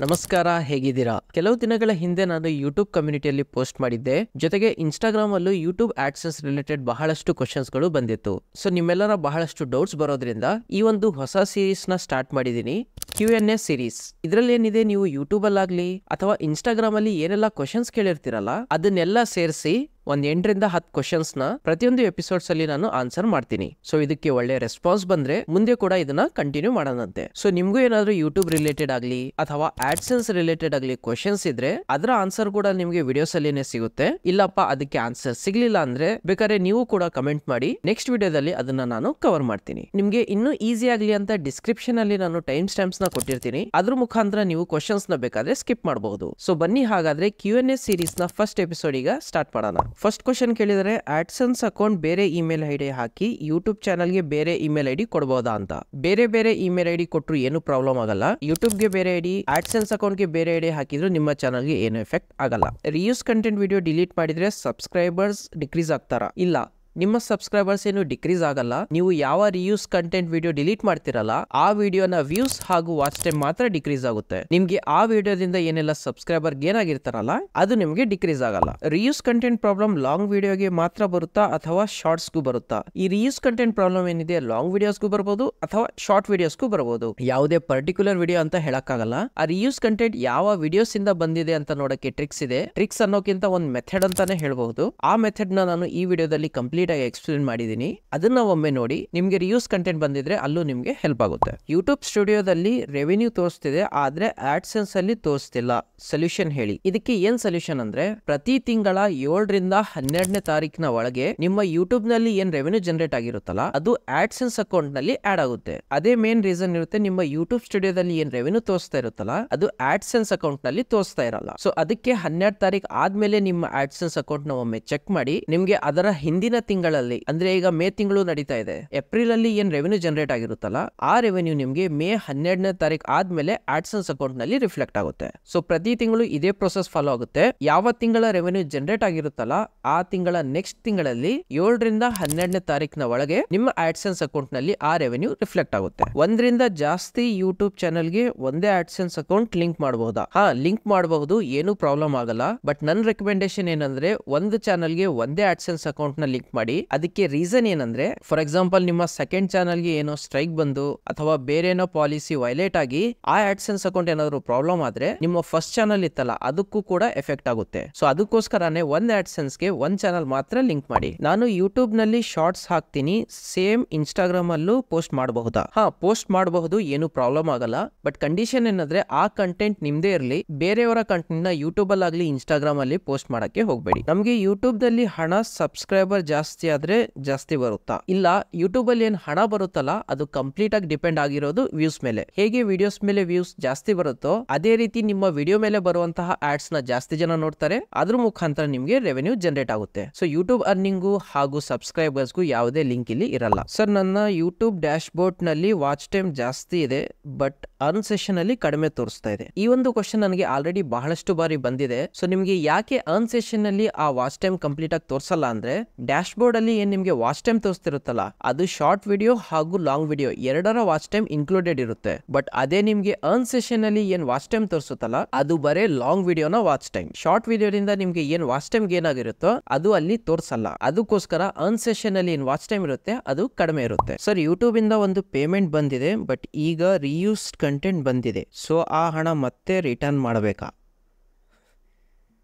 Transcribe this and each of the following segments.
ನಮಸ್ಕಾರ, ಹೇಗಿದ್ದೀರಾ? ಕೆಲವು ದಿನಗಳ ಹಿಂದೆ ನಾನು ಯೂಟ್ಯೂಬ್ ಕಮ್ಯುನಿಟಿಯಲ್ಲಿ ಪೋಸ್ಟ್ ಮಾಡಿದ್ದೆ. ಜೊತೆಗೆ ಇನ್ಸ್ಟಾಗ್ರಾಮ್ ಅಲ್ಲೂ ಯೂಟ್ಯೂಬ್ ಆಡ್ಸೆನ್ಸ್ ರಿಲೇಟೆಡ್ ಬಹಳಷ್ಟು ಕ್ವಶನ್ಸ್ ಗಳು ಬಂದಿತ್ತು. ಸೊ ನಿಮ್ಮೆಲ್ಲರ ಬಹಳಷ್ಟು ಡೌಟ್ಸ್ ಬರೋದ್ರಿಂದ ಈ ಒಂದು ಹೊಸ ಸೀರೀಸ್ ನ ಸ್ಟಾರ್ಟ್ ಮಾಡಿದೀನಿ, Q&A ಸೀರೀಸ್. ಇದ್ರಲ್ಲಿ ಏನಿದೆ, ನೀವು ಯೂಟ್ಯೂಬ್ ಅಲ್ಲಾಗ್ಲಿ ಅಥವಾ ಇನ್ಸ್ಟಾಗ್ರಾಮ್ ಅಲ್ಲಿ ಏನೆಲ್ಲ ಕ್ವಶನ್ಸ್ ಕೇಳಿರ್ತೀರಲ್ಲ, ಅದನ್ನೆಲ್ಲ ಸೇರಿಸಿ ಒಂದ್ 8ರಿಂದ 10 ಕ್ವಶನ್ಸ್ ನ ಪ್ರತಿಯೊಂದು ಎಪಿಸೋಡ್ಸ್ ಅಲ್ಲಿ ನಾನು ಆನ್ಸರ್ ಮಾಡ್ತೀನಿ. ಸೊ ಇದಕ್ಕೆ ಒಳ್ಳೆ ರೆಸ್ಪಾನ್ಸ್ ಬಂದ್ರೆ ಮುಂದೆ ಕೂಡ ಇದನ್ನ ಕಂಟಿನ್ಯೂ ಮಾಡೋಣಂತೆ. ಸೊ ನಿಮ್ಗೂ ಏನಾದ್ರು ಯೂಟ್ಯೂಬ್ ರಿಲೇಟೆಡ್ ಆಗ್ಲಿ ಅಥವಾ ಆಡ್ಸೆನ್ಸ್ ರಿಲೇಟೆಡ್ ಆಗ್ಲಿ ಕ್ವಶನ್ಸ್ ಇದ್ರೆ ಅದರ ಆನ್ಸರ್ ಕೂಡ ನಿಮ್ಗೆ ವಿಡಿಯೋಸ್ ಅಲ್ಲಿನೇ ಸಿಗುತ್ತೆ. ಇಲ್ಲಪ್ಪ ಅದಕ್ಕೆ ಆನ್ಸರ್ ಸಿಗ್ಲಿಲ್ಲ ಅಂದ್ರೆ ಬೇಕಾದ್ರೆ ನೀವು ಕೂಡ ಕಮೆಂಟ್ ಮಾಡಿ, ನೆಕ್ಸ್ಟ್ ವಿಡಿಯೋದಲ್ಲಿ ಅದನ್ನ ನಾನು ಕವರ್ ಮಾಡ್ತೀನಿ. ನಿಮ್ಗೆ ಇನ್ನೂ ಈಸಿ ಆಗ್ಲಿ ಅಂತ ಡಿಸ್ಕ್ರಿಪ್ಷನ್ ಅಲ್ಲಿ ನಾನು ಟೈಮ್ ಸ್ಟಾಂಪ್ಸ್ ನ ಕೊಟ್ಟಿರ್ತೀನಿ. ಅದ್ರ ಮುಖಾಂತರ ನೀವು ಕ್ವಶನ್ಸ್ ನ ಬೇಕಾದ್ರೆ ಸ್ಕಿಪ್ ಮಾಡಬಹುದು. ಸೊ ಬನ್ನಿ ಹಾಗಾದ್ರೆ Q&A ಸೀರೀಸ್ ನ ಫಸ್ಟ್ ಎಪಿಸೋಡ್ ಈಗ ಸ್ಟಾರ್ಟ್ ಮಾಡೋಣ. ಫಸ್ಟ್ ಕ್ವಶನ್ ಕೇಳಿದರೆ, ಆಡ್ಸೆನ್ಸ್ ಅಕೌಂಟ್ ಬೇರೆ ಇಮೇಲ್ ಐಡಿ ಹಾಕಿ ಯೂಟ್ಯೂಬ್ ಚಾನಲ್ ಗೆ ಬೇರೆ ಇಮೇಲ್ ಐಡಿ ಕೊಡಬಹುದಾ ಅಂತ. ಬೇರೆ ಬೇರೆ ಇಮೇಲ್ ಐಡಿ ಕೊಟ್ಟರು ಏನು ಪ್ರಾಬ್ಲಮ್ ಆಗಲ್ಲ. ಯೂಟ್ಯೂಬ್ ಗೆ ಬೇರೆ ಐಡಿ, ಆಡ್ಸೆನ್ಸ್ ಅಕೌಂಟ್ ಗೆ ಬೇರೆ ಐಡಿ ಹಾಕಿದ್ರು ನಿಮ್ಮ ಚಾನಲ್ ಗೆ ಏನು ಎಫೆಕ್ಟ್ ಆಗಲ್ಲ. ರಿಯೂಸ್ ಕಂಟೆಂಟ್ ವಿಡಿಯೋ ಡಿಲೀಟ್ ಮಾಡಿದ್ರೆ ಸಬ್ಸ್ಕ್ರೈಬರ್ಸ್ ಡಿಕ್ರೀಸ್ ಆಗ್ತಾರಾ? ಇಲ್ಲ, ನಿಮ್ಮ ಸಬ್ಸ್ಕ್ರೈಬರ್ಸ್ ಏನು ಡಿಕ್ರೀಸ್ ಆಗಲ್ಲ. ನೀವು ಯಾವ ರಿಯೂಸ್ ಕಂಟೆಂಟ್ ವಿಡಿಯೋ ಡಿಲೀಟ್ ಮಾಡ್ತಿರಲ್ಲ ಆ ವಿಡಿಯೋನ ವ್ಯೂಸ್ ಹಾಗೂ ವಾಚ್ ಟೈಮ್ ಮಾತ್ರ ಡಿಕ್ರೀಸ್ ಆಗುತ್ತೆ. ನಿಮ್ಗೆ ಆ ವಿಡಿಯೋದಿಂದ ಏನೆಲ್ಲ ಸಬ್ಸ್ಕ್ರೈಬರ್ ಗೇನ್ ಆಗಿರ್ತಾರಲ್ಲ ಅದು ನಿಮ್ಗೆ ಡಿಕ್ರೀಸ್ ಆಗಲ್ಲ. ರಿಯೂಸ್ ಕಂಟೆಂಟ್ ಪ್ರಾಬ್ಲಮ್ ಲಾಂಗ್ ವಿಡಿಯೋಗೆ ಮಾತ್ರ ಬರುತ್ತಾ ಅಥವಾ ಶಾರ್ಟ್ಸ್ಗೂ ಬರುತ್ತಾ? ಈ ರಿಯೂಸ್ ಕಂಟೆಂಟ್ ಪ್ರಾಬ್ಲಮ್ ಏನಿದೆ ಲಾಂಗ್ ವಿಡಿಯೋಸ್ಗೂ ಬರಬಹುದು ಅಥವಾ ಶಾರ್ಟ್ ವಿಡಿಯೋಸ್ಗೂ ಬರಬಹುದು. ಯಾವುದೇ ಪರ್ಟಿಕ್ಯುಲರ್ ವಿಡಿಯೋ ಅಂತ ಹೇಳಕ್ಕಾಗಲ್ಲ. ಆ ರಿಯೂಸ್ ಕಂಟೆಂಟ್ ಯಾವ ವಿಡಿಯೋಸ್ ಇಂದ ಬಂದಿದೆ ಅಂತ ನೋಡಕ್ಕೆ ಟ್ರಿಕ್ಸ್ ಇದೆ. ಟ್ರಿಕ್ಸ್ ಅನ್ನೋಕ್ಕಿಂತ ಒಂದು ಮೆಥಡ್ ಅಂತಾನೆ ಹೇಳ್ಬಹುದು. ಆ ಮೆಥಡ್ ನಾನು ಈ ವಿಡಿಯೋದಲ್ಲಿ ಕಂಪ್ಲೀಟ್ ಆಗಿ ಎಕ್ಸ್ಪ್ಲೇನ್ ಮಾಡಿದೀನಿ. ಅದನ್ನ ಒಮ್ಮೆ ನೋಡಿ. ನಿಮ್ಗೆ ರಿಯೂಸ್ ಕಂಟೆಂಟ್ ಬಂದಿದ್ರೆ ಅಲ್ಲೂ ನಿಮ್ಗೆ ಹೆಲ್ಪ್ ಆಗುತ್ತೆ. ಯೂಟ್ಯೂಬ್ ಸ್ಟುಡಿಯೋದಲ್ಲಿ ರೆವೆನ್ಯೂ ತೋರಿಸ್ತಿದೆ ಆದ್ರೆ ಆಡ್ಸೆನ್ಸ್ ಅಲ್ಲಿ ತೋರಿಸ್ತಿಲ್ಲ, ಸೊಲ್ಯೂಷನ್ ಹೇಳಿ. ಇದಕ್ಕೆ ಏನ್ ಸೊಲ್ಯೂಷನ್ ಅಂದ್ರೆ, ಪ್ರತಿ ತಿಂಗಳ 7ರಿಂದ 12ನೇ ತಾರೀಕಿನ ಒಳಗೆ ನಿಮ್ಮ ಯೂಟ್ಯೂಬ್ ನಲ್ಲಿ ಏನ್ ರೆವೆನ್ಯೂ ಜನರೇಟ್ ಆಗಿರುತ್ತಲ್ಲ ಅದು ಆಡ್ಸೆನ್ಸ್ ಅಕೌಂಟ್ ನಲ್ಲಿ ಆಡ್ ಆಗುತ್ತೆ. ಅದೇ ಮೇನ್ ರೀಸನ್ ಇರುತ್ತೆ. ನಿಮ್ಮ ಯೂಟ್ಯೂಬ್ ಸ್ಟುಡಿಯೋದಲ್ಲಿ ಏನ್ ರೆವೆನ್ಯೂ ತೋರಿಸ್ತಾ ಇರುತ್ತಲ್ಲ ಅದು ಆಡ್ಸೆನ್ಸ್ ಅಕೌಂಟ್ ನಲ್ಲಿ ತೋರಿಸ್ತಾ ಇರಲ್ಲ. ಸೊ ಅದಕ್ಕೆ 12 ತಾರೀಕು ಆದ್ಮೇಲೆ ನಿಮ್ಮ ಆಡ್ಸೆನ್ಸ್ ಅಕೌಂಟ್ ನ ಒಮ್ಮೆ ಚೆಕ್ ಮಾಡಿ. ನಿಮ್ಗೆ ಅದರ ಹಿಂದಿನ ತಿಂಗಳಲ್ಲಿ, ಅಂದ್ರೆ ಈಗ ಮೇ ತಿಂಗಳು ನಡೀತಾ ಇದೆ, ಏಪ್ರಿಲ್ ಅಲ್ಲಿ ಏನ್ ರೆವೆನ್ಯೂ ಜನರೇಟ್ ಆಗಿರುತ್ತಲ್ಲ ಆ ರೆವೆನ್ಯೂ ನಿಮ್ಗೆ ಮೇ 12ನೇ ತಾರೀಕು ಆದ್ಮೇಲೆ ಆಡ್ಸೆನ್ಸ್ ಅಕೌಂಟ್ ನಲ್ಲಿ ರಿಫ್ಲೆಕ್ಟ್ ಆಗುತ್ತೆ. ಸೊ ಪ್ರತಿ ತಿಂಗಳು ಇದೇ ಪ್ರೊಸೆಸ್ ಫಾಲೋ ಆಗುತ್ತೆ. ಯಾವ ತಿಂಗಳ ರೆವೆನ್ಯೂ ಜನರೇಟ್ ಆಗಿರುತ್ತಲ್ಲ ಆ ತಿಂಗಳ ನೆಕ್ಸ್ಟ್ ತಿಂಗಳಲ್ಲಿ 7ರಿಂದ 12ನೇ ತಾರೀಕಿನ ಒಳಗೆ ನಿಮ್ಮ ಆಡ್ಸೆನ್ಸ್ ಅಕೌಂಟ್ ನಲ್ಲಿ ಆ ರೆವೆನ್ಯೂ ರಿಫ್ಲೆಕ್ಟ್ ಆಗುತ್ತೆ. 1ರಿಂದ ಜಾಸ್ತಿ ಯೂಟ್ಯೂಬ್ ಚಾನಲ್ ಗೆ ಒಂದೇ ಆಡ್ಸೆನ್ಸ್ ಅಕೌಂಟ್ ಲಿಂಕ್ ಮಾಡಬಹುದಾ? ಲಿಂಕ್ ಮಾಡಬಹುದು, ಏನು ಪ್ರಾಬ್ಲಮ್ ಆಗಲ್ಲ. ಬಟ್ ನನ್ನ ರೆಕಮೆಂಡೇಶನ್ ಏನಂದ್ರೆ, ಒಂದು ಚಾನಲ್ ಗೆ ಒಂದೇ ಆಡ್ಸೆನ್ಸ್ ಅಕೌಂಟ್ ನ ಲಿಂಕ್ ಮಾಡಿ. ಅದಕ್ಕೆ ರೀಸನ್ ಏನಂದ್ರೆ, ಫಾರ್ ಎಕ್ಸಾಂಪಲ್ ನಿಮ್ಮ ಸೆಕೆಂಡ್ ಚಾನಲ್ ಗೆ ಏನೋ ಸ್ಟ್ರೈಕ್ ಬಂದು ಅಥವಾ ಬೇರೆ ಏನೋ ಪಾಲಿಸಿ ವೈಲೇಟ್ ಆಗಿ ಆ ಆಡ್ಸೆನ್ಸ್ ಅಕೌಂಟ್ ಏನಾದ್ರು ಪ್ರಾಬ್ಲಮ್ ಆದ್ರೆ ನಿಮ್ಮ ಫಸ್ಟ್ ಚಾನಲ್ ಇತ್ತಲ್ಲ ಅದಕ್ಕೂ ಕೂಡ ಎಫೆಕ್ಟ್ ಆಗುತ್ತೆ. ಸೊ ಅದಕ್ಕೋಸ್ಕರನೇ ಒಂದ್ ಆಡ್ಸೆನ್ಸ್ ಗೆ ಒಂದ್ ಚಾನಲ್ ಮಾತ್ರ ಲಿಂಕ್ ಮಾಡಿ. ನಾನು ಯೂಟ್ಯೂಬ್ ನಲ್ಲಿ ಶಾರ್ಟ್ಸ್ ಹಾಕ್ತೀನಿ, ಸೇಮ್ ಇನ್ಸ್ಟಾಗ್ರಾಮ್ ಅಲ್ಲೂ ಪೋಸ್ಟ್ ಮಾಡಬಹುದಾ? ಪೋಸ್ಟ್ ಮಾಡಬಹುದು, ಏನು ಪ್ರಾಬ್ಲಮ್ ಆಗಲ್ಲ. ಬಟ್ ಕಂಡೀಷನ್ ಏನಂದ್ರೆ ಆ ಕಂಟೆಂಟ್ ನಿಮ್ದೇ ಇರಲಿ. ಬೇರೆಯವರ ಕಂಟೆಂಟ್ ನ ಯೂಟ್ಯೂಬ್ ಅಲ್ಲಿ ಇನ್ಸ್ಟಾಗ್ರಾಮ್ ಅಲ್ಲಿ ಪೋಸ್ಟ್ ಮಾಡಕ್ಕೆ ಹೋಗ್ಬೇಡಿ. ನಮ್ಗೆ ಯೂಟ್ಯೂಬ್ ನಲ್ಲಿ ಹಣ ಸಬ್ಸ್ಕ್ರೈಬರ್ ಜಾಸ್ತಿ ಆದ್ರೆ ಜಾಸ್ತಿ ಬರುತ್ತಾ? ಇಲ್ಲ, ಯೂಟ್ಯೂಬ್ ಅಲ್ಲಿ ಏನ್ ಹಣ ಬರುತ್ತಲ್ಲ ಅದು ಕಂಪ್ಲೀಟ್ ಆಗಿ ಡಿಪೆಂಡ್ ಆಗಿರೋದು ವ್ಯೂಸ್ ಮೇಲೆ. ಹೇಗೆ ವಿಡಿಯೋಸ್ ಮೇಲೆ ವ್ಯೂಸ್ ಜಾಸ್ತಿ ಬರುತ್ತೋ ಅದೇ ರೀತಿ ನಿಮ್ಮ ವಿಡಿಯೋ ಮೇಲೆ ಬರುವಂತಹ ಆಡ್ಸ್ ನ ಜಾಸ್ತಿ ಜನ ನೋಡ್ತಾರೆ. ಅದ್ರ ಮುಖಾಂತರ ನಿಮ್ಗೆ ರೆವೆನ್ಯೂ ಜನರೇಟ್ ಆಗುತ್ತೆ. ಸೊ ಯೂಟ್ಯೂಬ್ ಅರ್ನಿಂಗು ಹಾಗೂ ಸಬ್ಸ್ಕ್ರೈಬರ್ಸ್ಗೂ ಯಾವುದೇ ಲಿಂಕ್ ಇಲ್ಲಿ ಇರಲ್ಲ. ಸರ್, ನನ್ನ ಯೂಟ್ಯೂಬ್ ಡ್ಯಾಶ್ ಬೋರ್ಡ್ ನಲ್ಲಿ ವಾಚ್ ಟೈಮ್ ಜಾಸ್ತಿ ಇದೆ ಬಟ್ ಅರ್ನ್ ಸೆಷನ್ ಅಲ್ಲಿ ಕಡಿಮೆ ತೋರಿಸ್ತಾ ಇದೆ. ಈ ಒಂದು ಕ್ವಶನ್ ನನಗೆ ಆಲ್ರೆಡಿ ಬಹಳಷ್ಟು ಬಾರಿ ಬಂದಿದೆ. ಸೊ ನಿಮ್ಗೆ ಯಾಕೆ ಅರ್ನ್ ಸೆಷನ್ ಅಲ್ಲಿ ಆ ವಾಚ್ ಟೈಮ್ ಕಂಪ್ಲೀಟ್ ಆಗಿ ತೋರಿಸಲ್ಲ ಅಂದ್ರೆ, ಡ್ಯಾಶ್ ಬೋರ್ಡ್ ಅಲ್ಲಿ ಏನ್ ನಿಮ್ಗೆ ವಾಚ್ ಟೈಮ್ ತೋರಿಸ್ತಿರುತ್ತಲ್ಲ ಅದು ಶಾರ್ಟ್ ವಿಡಿಯೋ ಹಾಗೂ ಲಾಂಗ್ ವಿಡಿಯೋ ಎರಡರ ವಾಚ್ ಟೈಮ್ ಇನ್ಕ್ಲೂಡೆಡ್ ಇರುತ್ತೆ. ಬಟ್ ಅದೇ ನಿಮ್ಗೆ ಅರ್ನ್ ಸೆಷನ್ ಅಲ್ಲಿ ಏನ್ ವಾಚ್ ಟೈಮ್ ತೋರಿಸುತ್ತಲ್ಲ ಅದು ಬರೇ ಲಾಂಗ್ ವಿಡಿಯೋನ ವಾಚ್ ಟೈಮ್. ಶಾರ್ಟ್ ವಿಡಿಯೋದಿಂದ ನಿಮ್ಗೆ ಏನ್ ವಾಚ್ ಟೈಮ್ ಗೇನ್ ಆಗಿರುತ್ತೋ ಅದು ಅಲ್ಲಿ ತೋರಿಸಲ್ಲ. ಅದಕ್ಕೋಸ್ಕರ ಅರ್ನ್ ಸೆಷನ್ ಅಲ್ಲಿ ಏನ್ ವಾಚ್ ಟೈಮ್ ಇರುತ್ತೆ ಅದು ಕಡಿಮೆ ಇರುತ್ತೆ. ಸರ್, ಯೂಟ್ಯೂಬ್ ಇಂದ ಒಂದು ಪೇಮೆಂಟ್ ಬಂದಿದೆ ಬಟ್ ಈಗ ರಿಯೂಸ್ಡ್ ಕಂಟೆಂಟ್ ಬಂದಿದೆ. ಸೊ ಆ ಹಣ ಮತ್ತೆ ರಿಟರ್ನ್ ಮಾಡಬೇಕಾ?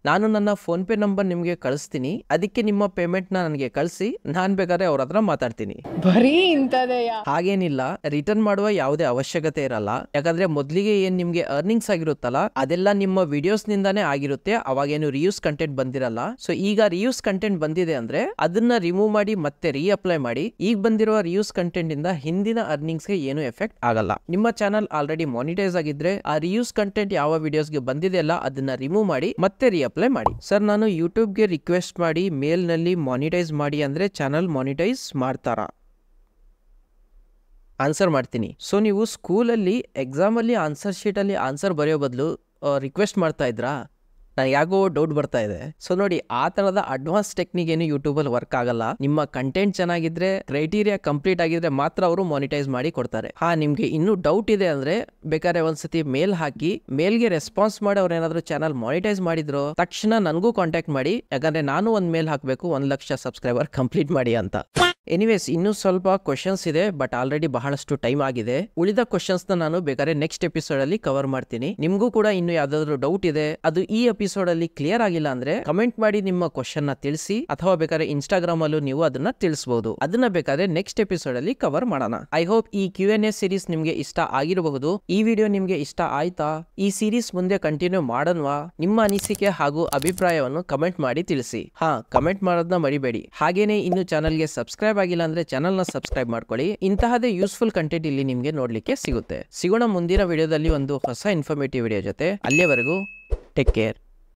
ನಾನು ನನ್ನ ಫೋನ್ ಪೇ ನಂಬರ್ ನಿಮ್ಗೆ ಕಳಿಸ್ತೀನಿ. ಅದಕ್ಕೆ ನಿಮ್ಮ ಪೇಮೆಂಟ್ ನನಗೆ ಕಳಿಸಿ, ನಾನ್ ಬೇಕಾದ್ರೆ ಅವ್ರ ಹತ್ರ ಮಾತಾಡ್ತೀನಿ. ಬರೀ ಇಂತದೆಯಾ? ಹಾಗೇನಿಲ್ಲ, ರಿಟರ್ನ್ ಮಾಡುವ ಯಾವುದೇ ಅವಶ್ಯಕತೆ ಇರಲ್ಲ. ಯಾಕಂದ್ರೆ ಮೊದ್ಲಿಗೆ ಏನ್ ನಿಮ್ಗೆ ಅರ್ನಿಂಗ್ಸ್ ಆಗಿರುತ್ತಲ್ಲ ಅದೆಲ್ಲ ನಿಮ್ಮ ವಿಡಿಯೋಸ್ ನಿಂದಾನೇ ಆಗಿರುತ್ತೆ. ಅವಾಗೇನು ರಿಯೂಸ್ ಕಂಟೆಂಟ್ ಬಂದಿರಲ್ಲ. ಸೊ ಈಗ ರಿಯೂಸ್ ಕಂಟೆಂಟ್ ಬಂದಿದೆ ಅಂದ್ರೆ ಅದನ್ನ ರಿಮೂವ್ ಮಾಡಿ ಮತ್ತೆ ರೀಅಪ್ಲೈ ಮಾಡಿ. ಈಗ ಬಂದಿರುವ ರಿಯೂಸ್ ಕಂಟೆಂಟ್ ಇಂದ ಹಿಂದಿನ ಅರ್ನಿಂಗ್ಸ್ ಗೆ ಏನು ಎಫೆಕ್ಟ್ ಆಗಲ್ಲ. ನಿಮ್ಮ ಚಾನಲ್ ಆಲ್ರೆಡಿ ಮಾನಿಟೈಸ್ ಆಗಿದ್ರೆ ಆ ರಿಯೂಸ್ ಕಂಟೆಂಟ್ ಯಾವ ವಿಡಿಯೋಸ್ ಗೆ ಬಂದಿದೆಯಲ್ಲ ಅದನ್ನ ರಿಮೂವ್ ಮಾಡಿ ಮತ್ತೆ ರೀಅಪ್ಲೈ ಮಾಡಿ. ಸರ್, ನಾನು ಯೂಟ್ಯೂಬ್ ಗೆ ರಿಕ್ವೆಸ್ಟ್ ಮಾಡಿ ಮೇಲ್ ನಲ್ಲಿ ಮಾನಿಟೈಸ್ ಮಾಡಿ ಅಂದ್ರೆ ಚಾನಲ್ ಮಾನಿಟೈಸ್ ಮಾಡ್ತಾರಾ? ಆನ್ಸರ್ ಮಾಡ್ತೀನಿ. ಸೊ ನೀವು ಸ್ಕೂಲಲ್ಲಿ ಎಕ್ಸಾಮ್ ಅಲ್ಲಿ ಆನ್ಸರ್ ಶೀಟ್ ಅಲ್ಲಿ ಆನ್ಸರ್ ಬರೆಯೋ ಬದಲು ರಿಕ್ವೆಸ್ಟ್ ಮಾಡ್ತಾ ಇದ್ರಾ? ನಾನು ಯಾಕೋ ಡೌಟ್ ಬರ್ತಾ ಇದೆ. ಸೊ ನೋಡಿ, ಆ ತರದ ಅಡ್ವಾನ್ಸ್ ಟೆಕ್ನಿಕ್ ಏನು ಯೂಟ್ಯೂಬ್ ಅಲ್ಲಿ ವರ್ಕ್ ಆಗಲ್ಲ. ನಿಮ್ಮ ಕಂಟೆಂಟ್ ಚೆನ್ನಾಗಿದ್ರೆ, ಕ್ರೈಟೀರಿಯಾ ಕಂಪ್ಲೀಟ್ ಆಗಿದ್ರೆ ಮಾತ್ರ ಅವರು ಮಾನಿಟೈಸ್ ಮಾಡಿ ಕೊಡ್ತಾರೆ. ನಿಮ್ಗೆ ಇನ್ನೂ ಡೌಟ್ ಇದೆ ಅಂದ್ರೆ ಬೇಕಾದ್ರೆ ಒಂದ್ಸತಿ ಮೇಲ್ ಹಾಕಿ, ಮೇಲ್ಗೆ ರೆಸ್ಪಾನ್ಸ್ ಮಾಡಿ ಅವ್ರ ಏನಾದ್ರು ಚಾನಲ್ ಮಾನಿಟೈಸ್ ಮಾಡಿದ್ರು ತಕ್ಷಣ ನನಗೂ ಕಾಂಟ್ಯಾಕ್ಟ್ ಮಾಡಿ. ಯಾಕಂದ್ರೆ ನಾನು ಒಂದ್ ಮೇಲ್ ಹಾಕ್ಬೇಕು 1 ಲಕ್ಷ ಸಬ್ಸ್ಕ್ರೈಬರ್ ಕಂಪ್ಲೀಟ್ ಮಾಡಿ ಅಂತ. ಎನಿವೇಸ್, ಇನ್ನೂ ಸ್ವಲ್ಪ ಕ್ವಶನ್ಸ್ ಇದೆ, ಬಟ್ ಆಲ್ರೆಡಿ ಬಹಳಷ್ಟು ಟೈಮ್ ಆಗಿದೆ. ಉಳಿದ ಕ್ವಶನ್ಸ್ ನಾನು ಬೇಕಾದ್ರೆ ನೆಕ್ಸ್ಟ್ ಎಪಿಸೋಡ್ ಅಲ್ಲಿ ಕವರ್ ಮಾಡ್ತೀನಿ. ನಿಮ್ಗೂ ಕೂಡ ಇನ್ನು ಯಾವ್ದಾದ್ರು ಡೌಟ್ ಇದೆ, ಅದು ಈ ಎಪಿಸೋಡ್ ಅಲ್ಲಿ ಕ್ಲಿಯರ್ ಆಗಿಲ್ಲ ಅಂದ್ರೆ ಕಮೆಂಟ್ ಮಾಡಿ ನಿಮ್ಮ ಕ್ವಶನ್ ನ ತಿಳಿಸಿ, ಅಥವಾ ಬೇಕಾದ್ರೆ ಇನ್ಸ್ಟಾಗ್ರಾಮ್ ಅಲ್ಲೂ ನೀವು ಅದನ್ನ ತಿಳಿಸಬಹುದು. ಅದನ್ನ ಬೇಕಾದ್ರೆ ನೆಕ್ಸ್ಟ್ ಎಪಿಸೋಡ್ ಅಲ್ಲಿ ಕವರ್ ಮಾಡೋಣ. ಐ ಹೋಪ್ ಈ Q&A ಸೀರೀಸ್ ನಿಮ್ಗೆ ಇಷ್ಟ ಆಗಿರಬಹುದು. ಈ ವಿಡಿಯೋ ನಿಮ್ಗೆ ಇಷ್ಟ ಆಯ್ತಾ? ಈ ಸೀರೀಸ್ ಮುಂದೆ ಕಂಟಿನ್ಯೂ ಮಾಡೋಣವಾ? ನಿಮ್ಮ ಅನಿಸಿಕೆ ಹಾಗೂ ಅಭಿಪ್ರಾಯವನ್ನು ಕಮೆಂಟ್ ಮಾಡಿ ತಿಳಿಸಿ. ಕಮೆಂಟ್ ಮಾಡೋದನ್ನ ಮರಿಬೇಡಿ. ಹಾಗೇನೆ ಇನ್ನು ಚಾನಲ್ಗೆ ಸಬ್ಸ್ಕ್ರೈಬ್ ಆಗಿಲ್ಲ ಅಂದ್ರೆ ಚಾನಲ್ ನ ಸಬ್ಸ್ಕ್ರೈಬ್ ಮಾಡ್ಕೊಳ್ಳಿ. ಇಂತಹದೇ ಯೂಸ್ಫುಲ್ ಕಂಟೆಂಟ್ ಇಲ್ಲಿ ನಿಮ್ಗೆ ನೋಡ್ಲಿಕ್ಕೆ ಸಿಗುತ್ತೆ. ಸಿಗೋಣ ಮುಂದಿನ ವಿಡಿಯೋದಲ್ಲಿ ಒಂದು ಹೊಸ ಇನ್ಫಾರ್ಮೇಟಿವ್ ವಿಡಿಯೋ ಜೊತೆ. ಅಲ್ಲಿಯವರೆಗೂ ಟೇಕ್ ಕೇರ್.